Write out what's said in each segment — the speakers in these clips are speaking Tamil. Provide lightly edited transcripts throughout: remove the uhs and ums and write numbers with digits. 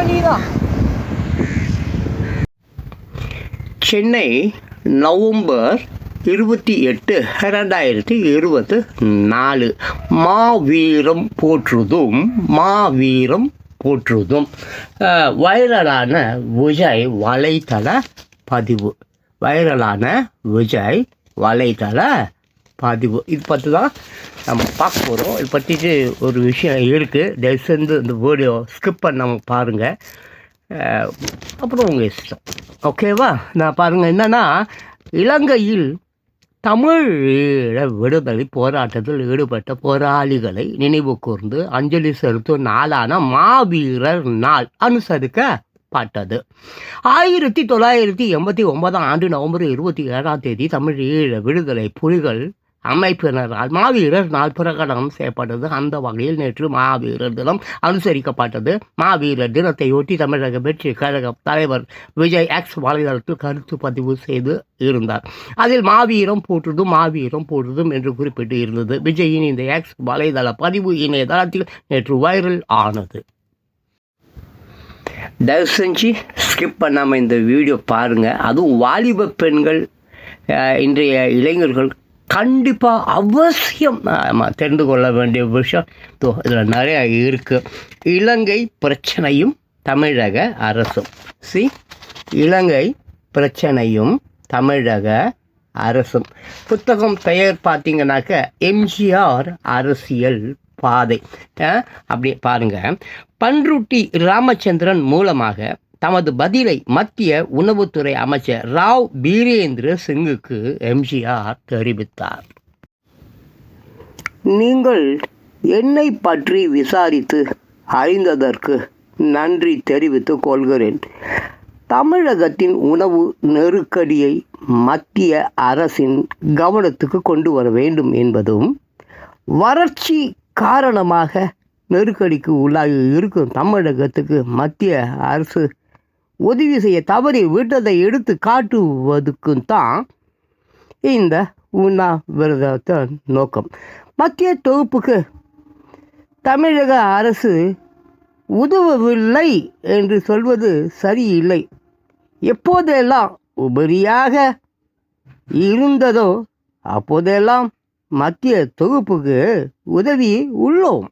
நீதான். சென்னை நவம்பர் 28, 2024. மாவீரம் போற்றுதும் மாவீரம் போற்றுதும். வைரலான விஜய் வலைத்தள பதிவு. இது பற்றி தான் நம்ம பார்க்க போகிறோம். இது பற்றிட்டு ஒரு விஷயம் இருக்குது. தயவுசெய்து இந்த வீடியோ ஸ்கிப் பண்ணாமல் பாருங்கள். அப்புறம் உங்கள் இஷ்டம். ஓகேவா? நான் பாருங்கள், என்னென்னா இலங்கையில் தமிழீழ விடுதலை போராட்டத்தில் ஈடுபட்ட போராளிகளை நினைவு கூர்ந்து அஞ்சலி செலுத்தும் நாளான மாவீரர் நாள் அனுசரிக்கப்பட்டது. 1989 நவம்பர் 27 தமிழீழ விடுதலை புலிகள் அமைப்பினரால் மாவீரர் நாள் பிரகடனம் செய்யப்பட்டது. அந்த வகையில் நேற்று மாவீரர் தினம் அனுசரிக்கப்பட்டது. மாவீரர் தினத்தையொட்டி தமிழக வெற்றி கழக தலைவர் விஜய் எக்ஸ் வலைதளத்தில் கருத்து பதிவு செய்து இருந்தார். அதில் மாவீரம் போற்றுதும் என்று குறிப்பிட்டு இருந்தது. விஜயின் இந்த எக்ஸ் வலைதள பதிவு இணையதளத்தில் நேற்று வைரல் ஆனது. தயவு செஞ்சு ஸ்கிப் பண்ணாமல் இந்த வீடியோ பாருங்கள். அதுவும் வாலிப பெண்கள், இன்றைய இளைஞர்கள் கண்டிப்பாக அவசியம் தெரிந்து கொள்ள வேண்டிய விஷயம் இதில் நிறையா இருக்குது. இலங்கை பிரச்சனையும் தமிழக அரசும். இலங்கை பிரச்சனையும் தமிழக அரசும். புத்தகம் பெயர் பார்த்தீங்கன்னாக்க எம்ஜிஆர் அரசியல் பாதை. அப்படி பாருங்கள். பன்ருட்டி ராமச்சந்திரன் மூலமாக தமது பதிலை மத்திய உணவுத்துறை அமைச்சர் ராவ் பீரேந்திர சிங்குக்கு எம்ஜிஆர் தெரிவித்தார். நீங்கள் என்னை பற்றி விசாரித்து அறிந்ததற்கு நன்றி தெரிவித்துக் கொள்கிறேன். தமிழகத்தின் உணவு நெருக்கடியை மத்திய அரசின் கவனத்துக்கு கொண்டு வர வேண்டும் என்பதும், வறட்சி காரணமாக நெருக்கடிக்கு உள்ளாகி இருக்கும் தமிழகத்துக்கு மத்திய அரசு உதவி செய்ய தவறி விட்டதை எடுத்து காட்டுவதுக்கும் தான் இந்த உண்ணாவிரதத்தின் நோக்கம். மத்திய தொகுப்புக்கு தமிழக அரசு உதவவில்லை என்று சொல்வது சரியில்லை. எப்போதெல்லாம் உபரியாக இருந்ததோ அப்போதெல்லாம் மத்திய தொகுப்புக்கு உதவி உள்ளோம்.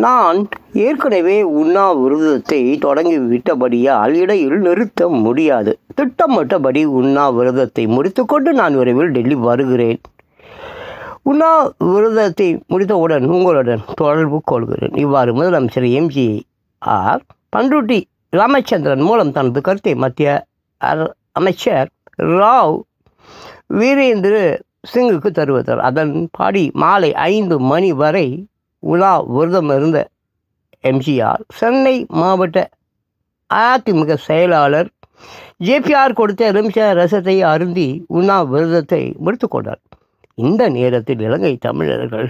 நான் ஏற்கனவே உண்ணாவிரதத்தை தொடங்கிவிட்டபடியால் இடையில் நிறுத்த முடியாது. திட்டமிட்டபடி உண்ணாவிரதத்தை முடித்துக்கொண்டு நான் விரைவில் டெல்லி வருகிறேன். உண்ணாவிரதத்தை முடித்தவுடன் உங்களுடன் தொடர்பு கொள்கிறேன். இவ்வாறு முதலமைச்சர் எம்ஜிஆர் பன்ருட்டி ராமச்சந்திரன் மூலம் தனது கருத்தை மத்திய அமைச்சர் ராவ் வீரேந்திர சிங்குக்கு தெரிவித்தார். அதன்படி மாலை 5 மணி வரை விரதம் இருந்த எம்ஜிஆர் சென்னை மாவட்ட அதிமுக செயலாளர் ஜேபிஆர் கொடுத்த எலுமிச்சை ரசத்தை அருந்தி உண்ணாவிரதத்தை முடித்துக்கொண்டார். இந்த நேரத்தில் இலங்கை தமிழர்கள்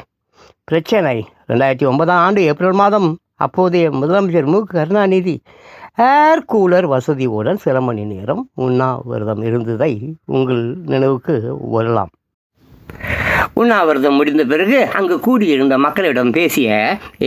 பிரச்சனை 2009 ஏப்ரல் மாதம் அப்போதைய முதலமைச்சர் மு கருணாநிதி ஏர் கூலர் வசதியுடன் சில மணி நேரம் உண்ணாவிரதம் இருந்ததை உங்கள் நினைவுக்கு வரலாம். உண்ணாவிரதம் முடிந்த பிறகு அங்கு கூடியிருந்த மக்களிடம் பேசிய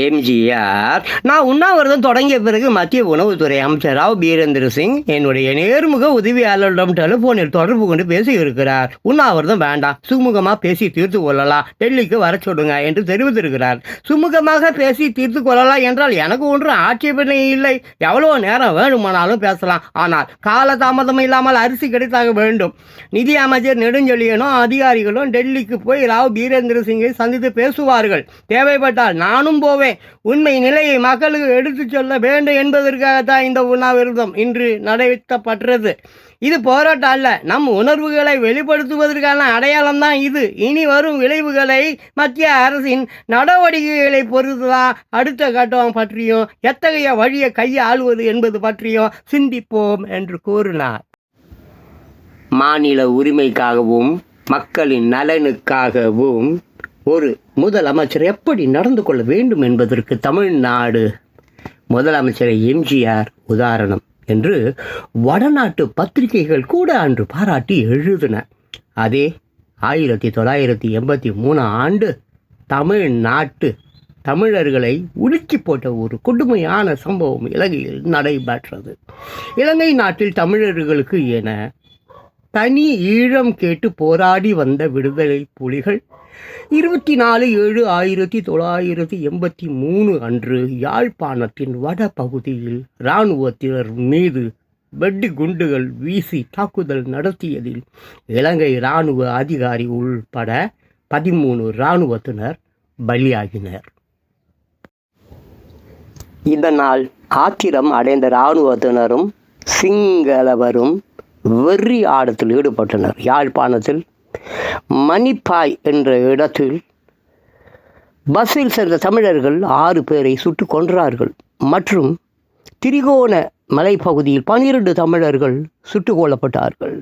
எம்ஜிஆர், நான் உண்ணாவிரதம் தொடங்கிய பிறகு மத்திய உணவுத்துறை அமைச்சர் ராவ் பீரேந்திர சிங் என்னுடைய நேர்முக உதவியாளரிடம் டெலிஃபோனில் தொடர்பு கொண்டு பேசியிருக்கிறார். உண்ணாவிரதம் வேண்டாம், சுமூகமாக பேசி தீர்த்து கொள்ளலாம், டெல்லிக்கு வர சொல்லுங்க என்று தெரிவித்திருக்கிறார். சுமூகமாக பேசி தீர்த்து கொள்ளலாம் என்றால் எனக்கு ஒன்றும் ஆட்சேபனை இல்லை. எவ்வளோ நேரம் வேணுமானாலும் பேசலாம். ஆனால் காலதாமதம் இல்லாமல் அரிசி கிடைத்தாக வேண்டும். நிதி அமைச்சர் நெடுஞ்செழியனும் அதிகாரிகளும் டெல்லிக்கு போய் ராவ் பீரேந்திர சிங்கை சந்தித்து பேசுவார்கள். தேவைப்பட்டால் நானும் போவேன். உண்மை நிலையை மக்களுக்கு எடுத்துச் சொல்ல வேண்டும் என்பதற்காகத்தான் இந்த உண்ணாவிரதம் இன்று நடத்தப்பட்டது. இது போராட்டம் அல்ல, நம் உணர்வுகளை வெளிப்படுத்துவதற்கான அடையாளம் தான் இது. இனி வரும் விளைவுகளை மத்திய அரசின் நடவடிக்கைகளை பொறுத்துதான் அடுத்த கட்டம் பற்றியும் எத்தகைய வழியை கையாளுவது என்பது பற்றியும் சிந்திப்போம் என்று கூறினார். மாநில உரிமைக்காகவும் மக்களின் நலனுக்காகவும் ஒரு முதலமைச்சர் எப்படி நடந்து கொள்ள வேண்டும் என்பதற்கு தமிழ்நாடு முதலமைச்சர் எம்ஜிஆர் உதாரணம் என்று வடநாட்டு பத்திரிகைகள் கூட அன்று பாராட்டி எழுதின. அதே 1983 தமிழ்நாட்டு தமிழர்களை உலுக்கி போட்ட ஒரு கொடுமையான சம்பவம் இலங்கையில் நடைபெற்றது. இலங்கை நாட்டில் தமிழர்களுக்கு என தனி ஈழம் கேட்டு போராடி வந்த விடுதலை புலிகள் 24/7/1983 அன்று யாழ்ப்பாணத்தின் வட பகுதியில் இராணுவத்தினர் மீது வெடி குண்டுகள் வீசி தாக்குதல் நடத்தியதில் இலங்கை இராணுவ அதிகாரி உள்பட 13 இராணுவத்தினர் பலியாகினர். இதனால் ஆத்திரம் அடைந்த இராணுவத்தினரும் சிங்களவரும் வெறி ஆட்டத்தில் ஈடுபட்டனர். யாழ்ப்பாணத்தில் மணிப்பாய் என்ற இடத்தில் பஸ்ஸில் சென்ற தமிழர்கள் 6 பேரை சுட்டு கொன்றார்கள். மற்றும் திரிகோண மலைப்பகுதியில் 12 தமிழர்கள் சுட்டுக் கொல்லப்பட்டார்கள்.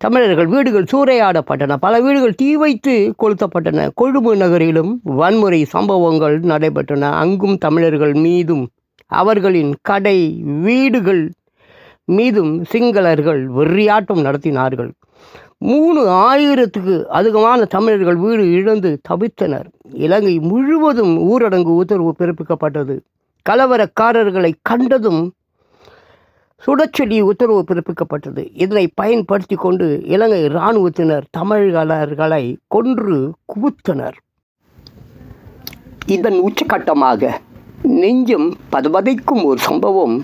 தமிழர்கள் வீடுகள் சூறையாடப்பட்டன, பல வீடுகள் தீ வைத்து கொளுத்தப்பட்டன. கொழும்பு நகரிலும் வன்முறை சம்பவங்கள் நடைபெற்றன. அங்கும் தமிழர்கள் மீதும் அவர்களின் கடை வீடுகள் மீதும் சிங்களர்கள் வெறியாட்டம் நடத்தினார்கள். 3000க்கு அதிகமான தமிழர்கள் வீடு இழந்து தவித்தனர். இலங்கை முழுவதும் ஊரடங்கு உத்தரவு பிறப்பிக்கப்பட்டது. கலவரக்காரர்களை கண்டதும் சுடச்சொல்லி உத்தரவு பிறப்பிக்கப்பட்டது. இதனை பயன்படுத்தி கொண்டு இலங்கை இராணுவத்தினர் தமிழர்களை கொன்று குவித்தனர். இதன் உச்சகட்டமாக நெஞ்சம் பதபதைக்கும் ஒரு சம்பவம்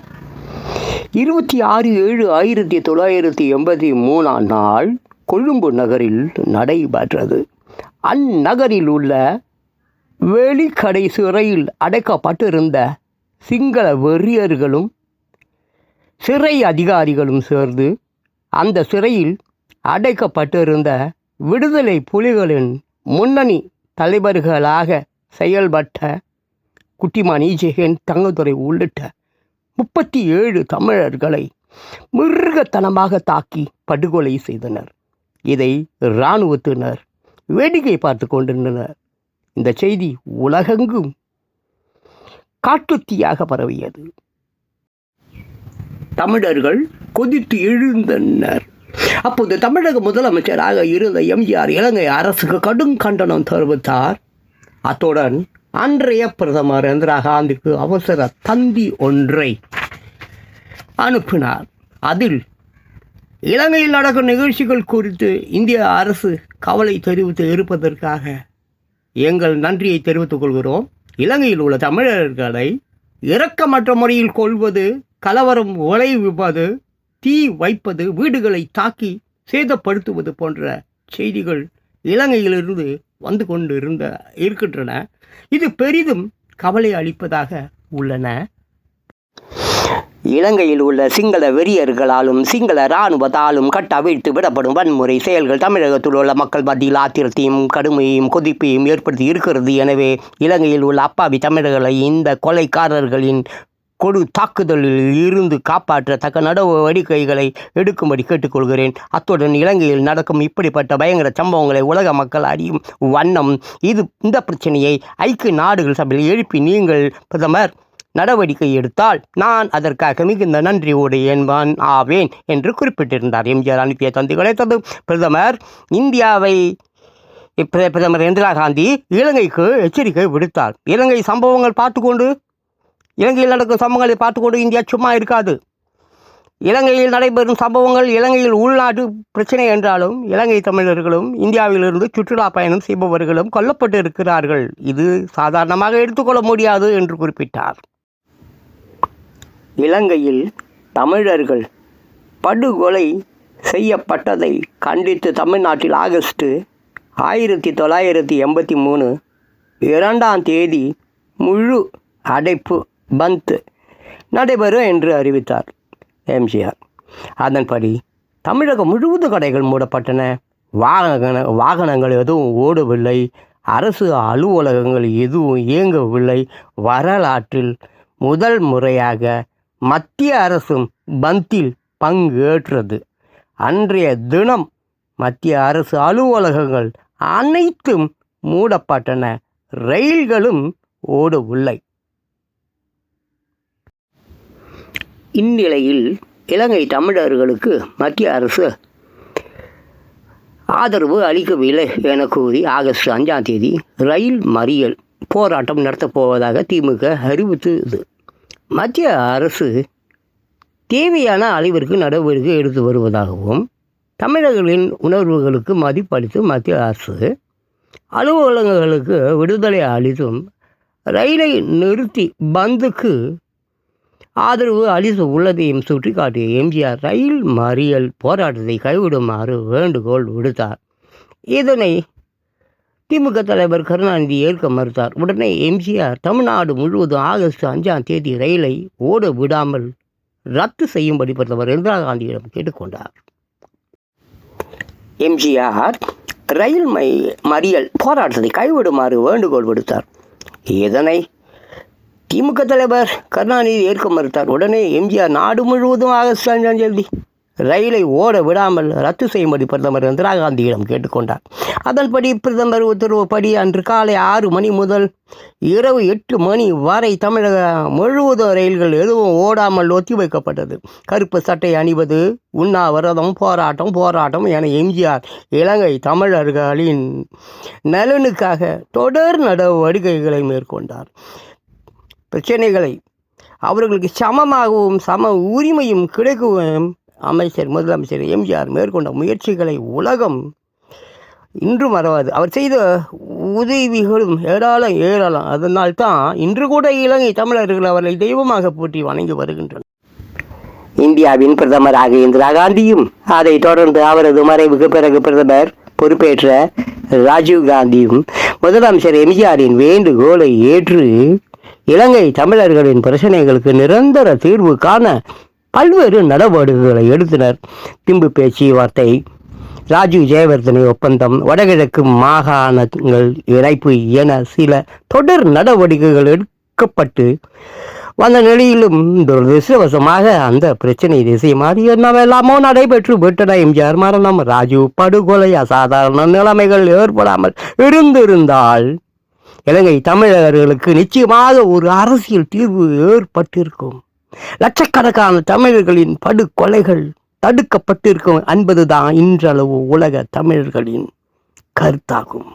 26/7/1983 நாள் கொழும்பு நகரில் நடைபெற்றது. அந்நகரில் உள்ள வெளிக்கடை சிறையில் அடைக்கப்பட்டிருந்த சிங்கள வெறியர்களும் சிறை அதிகாரிகளும் சேர்ந்து அந்த சிறையில் அடைக்கப்பட்டிருந்த விடுதலை புலிகளின் முன்னணி தலைவர்களாக செயல்பட்ட குட்டிமான் ஈஜெகன், தங்கதுரை உள்ளிட்ட 37 தமிழர்களை மிருகத்தனமாக தாக்கி படுகொலை செய்தனர். இதை இராணுவத்தினர் வேடிக்கை பார்த்து கொண்டிருந்தனர். இந்த செய்தி உலகெங்கும் காட்டுத்தீயாக பரவியது. தமிழர்கள் கொதித்து எழுந்தனர். அப்போது தமிழக முதலமைச்சராக இருந்த எம்ஜிஆர் இலங்கை அரசுக்கு கடும் கண்டனம் தெரிவித்தார். அத்துடன் அன்றைய பிரதமர் இந்திரா காந்திக்கு அவசர தந்தி ஒன்றை அனுப்பினார். அதில் இலங்கையில் நடக்கும் நிகழ்ச்சிகள் குறித்து இந்திய அரசு கவலை தெரிவித்து இருப்பதற்காக எங்கள் நன்றியை தெரிவித்துக் கொள்கிறோம். இலங்கையில் உள்ள தமிழர்களை இரக்கமற்ற முறையில் கொள்வது, கலவரம் விளைவிப்பது, தீ வைப்பது, வீடுகளை தாக்கி சேதப்படுத்துவது போன்ற செய்திகள் இலங்கையிலிருந்து வந்து கொண்டு இருக்கின்றன. இது பெரிதும் கவலை அளிப்பதாக உள்ளன. இலங்கையில் உள்ள சிங்கள வெறியர்களாலும் சிங்கள இராணுவத்தாலும் கட்டவிழ்த்து விடப்படும் வன்முறை செயல்கள் தமிழகத்தில் உள்ள மக்கள் மத்தியில் ஆத்திரத்தையும் கடுமையையும் கொதிப்பையும் ஏற்படுத்தி இருக்கிறது. எனவே இலங்கையில் உள்ள அப்பாவி தமிழர்களை இந்த கொலைக்காரர்களின் கொடு தாக்குதலில் இருந்து காப்பாற்ற தக்க நடவடிக்கைகளை எடுக்கும்படி கேட்டுக்கொள்கிறேன். அத்துடன் இலங்கையில் நடக்கும் இப்படிப்பட்ட பயங்கர சம்பவங்களை உலக மக்கள் அறியும் வண்ணம் இந்த பிரச்சனையை ஐக்கிய நாடுகள் சபையில் எழுப்பி நீங்கள் பிரதமர் நடவடிக்கை எடுத்தால் நான் அதற்காக மிகுந்த நன்றியோடு என்பான் ஆவேன் என்று குறிப்பிட்டிருந்தார். எம்ஜிஆர் அனுப்பிய தந்திகளை தந்து பிரதமர் இந்திரா காந்தி இலங்கைக்கு எச்சரிக்கை விடுத்தார். இலங்கையில் நடக்கும் சம்பவங்களை பார்த்துக்கொண்டு இந்தியா சும்மா இருக்காது. இலங்கையில் நடைபெறும் சம்பவங்கள் இலங்கையில் உள்நாட்டு பிரச்சனை என்றாலும் இலங்கை தமிழர்களும் இந்தியாவிலிருந்து சுற்றுலா பயணம் செய்பவர்களும் கொல்லப்பட்டு இருக்கிறார்கள். இது சாதாரணமாக எடுத்துக்கொள்ள முடியாது என்று குறிப்பிட்டார். இலங்கையில் தமிழர்கள் படுகொலை செய்யப்பட்டதை கண்டித்து தமிழ்நாட்டில் ஆகஸ்ட் 1983 2 முழு அடைப்பு பந்த் நடைபெறும் என்று அறிவித்தார் எம்ஜிஆர். அதன்படி தமிழகம் முழுவதும் கடைகள் மூடப்பட்டன. வாகனங்கள் எதுவும் ஓடவில்லை. அரசு அலுவலகங்கள் எதுவும் இயங்கவில்லை. வரலாற்றில் முதல் முறையாக மத்திய அரசும் பந்தில் பங்கேற்றது. அன்றைய தினம் மத்திய அரசு அலுவலகங்கள் அனைத்தும் மூடப்பட்டன. ரயில்களும் ஓடவில்லை. இந்நிலையில் இலங்கை தமிழர்களுக்கு மத்திய அரசு ஆதரவு அளிக்கவில்லை என கூறி ஆகஸ்ட் 5 ரயில் மறியல் போராட்டம் நடத்தப் போவதாக திமுக அறிவித்தது. மத்திய அரசு தேவையான அளவிற்கு நடவடிக்கை எடுத்து வருவதாகவும், தமிழர்களின் உணர்வுகளுக்கு மதிப்பளித்து மத்திய அரசு அலுவலகங்களுக்கு விடுதலை அளித்தும், ரயிலை நிறுத்தி பந்துக்கு ஆதரவு அளித்து உள்ளதையும் சுட்டிக்காட்டிய எம்ஜிஆர் ரயில் மறியல் போராட்டத்தை கைவிடுமாறு வேண்டுகோள் விடுத்தார். இதனை திமுக தலைவர் கருணாநிதி ஏற்க மறுத்தார். உடனே எம்ஜிஆர் தமிழ்நாடு முழுவதும் ஆகஸ்ட் 5ஆம் தேதி ரயிலை ஓட விடாமல் ரத்து செய்யும்படி பிரதமர் இந்திரா காந்தியிடம் கேட்டுக்கொண்டார். எம்ஜிஆர் ரயில் மறியல் போராட்டத்தை கைவிடுமாறு வேண்டுகோள் விடுத்தார். இதனை திமுக தலைவர் கருணாநிதி ஏற்க மறுத்தார். உடனே எம்ஜிஆர் நாடு முழுவதும் ஆகஸ்ட் 5ஆம் தேதி ரயிலை ஓட விடாமல் ரத்து செய்யும்படி பிரதமர் இந்திரா காந்தியிடம் கேட்டுக்கொண்டார். அதன்படி பிரதமர் உத்தரவுப்படி அன்று காலை 6 மணி முதல் இரவு 8 மணி வரை தமிழகம் முழுவதும் ரயில்கள் எதுவும் ஓடாமல் ஒத்திவைக்கப்பட்டது. கருப்பு சட்டை அணிவது, உண்ணாவிரதம், போராட்டம் என எம்ஜிஆர் இலங்கை தமிழர்களின் நலனுக்காக தொடர் நடவடிக்கைகளை மேற்கொண்டார். பிரச்சனைகளை அவர்களுக்கு சமமாகவும் சம உரிமையும் கிடைக்கவும் முதலமைச்சர் எம்ஜிஆர் மேற்கொண்ட முயற்சிகளை உலகம் இன்று மறவாது. அவர் செய்த உதவிகளும் ஏராளம். அதனால்தான் இன்று கூட இலங்கை தமிழர்கள் அவர்களை தெய்வமாக போற்றி வணங்கி வருகின்றனர். இந்தியாவின் பிரதமராக இந்திரா காந்தியும், அதைத் தொடர்ந்து அவரது மறைவுக்கு பிறகு பிரதமர் பொறுப்பேற்ற ராஜீவ் காந்தியும் முதலமைச்சர் எம்ஜிஆரின் வேண்டுகோளை ஏற்று இலங்கை தமிழர்களின் பிரச்சனைகளுக்கு நிரந்தர தீர்வு காண பல்வேறு நடவடிக்கைகளை எடுத்தனர். திம்பு பேச்சுவார்த்தை, ராஜீவ் ஜெயவர்தனை ஒப்பந்தம், வடகிழக்கு மாகாணங்கள் இணைப்பு என சில தொடர் நடவடிக்கைகள் எடுக்கப்பட்டு வந்த நிலையிலும் துரதிருஷ்டவசமாக அந்த பிரச்சனை திசை மாறி என்னவெல்லாமோ நடைபெற்று விட்டன. எம்ஜிஆர் மரணம், ராஜீவ் படுகொலை, அசாதாரண நிலைமைகள் ஏற்படாமல் இருந்திருந்தால் இலங்கை தமிழர்களுக்கு நிச்சயமாக ஒரு அரசியல் தீர்வு ஏற்பட்டிருக்கும். லட்சக்கணக்கான தமிழர்களின் படுகொலைகள் தடுக்கப்பட்டிருக்கும் என்பதுதான் இன்றளவு உலக தமிழர்களின் கருத்தாகும்.